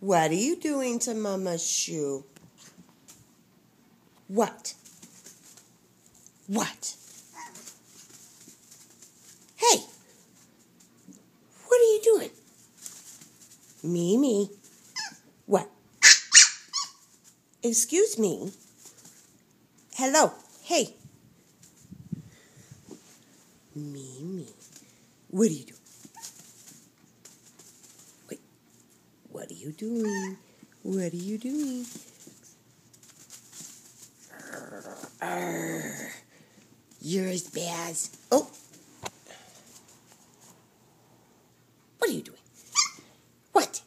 What are you doing to Mama's shoe? What? What? Hey! What are you doing? Mimi. What? Excuse me. Hello. Hey. Mimi. What are you doing? Wait. What are you doing? What are you doing? You're as bad as... Oh. What are you doing? What?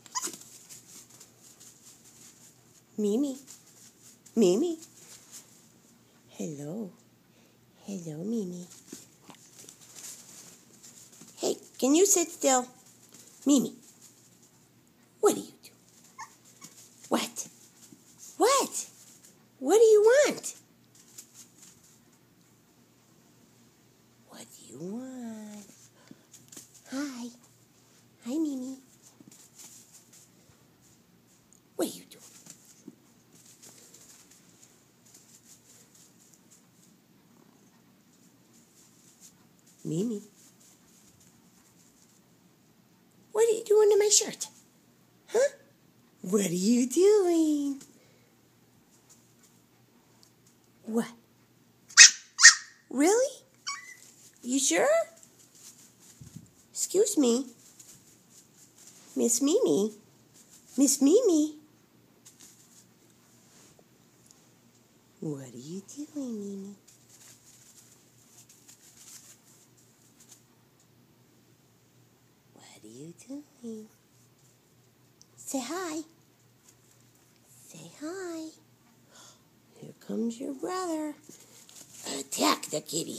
Mimi. Mimi. Hello. Hello, Mimi. Hey, can you sit still? Mimi. What do you do? What? What? What do you want? What do you want? Hi. Hi, Mimi. What are you doing? Mimi. What are you doing to my shirt? Huh? What are you doing? What? Really? You sure? Excuse me. Miss Mimi. Miss Mimi. What are you doing, Mimi? What are you doing? Say hi. Say hi. Here comes your brother. Attack the kitty.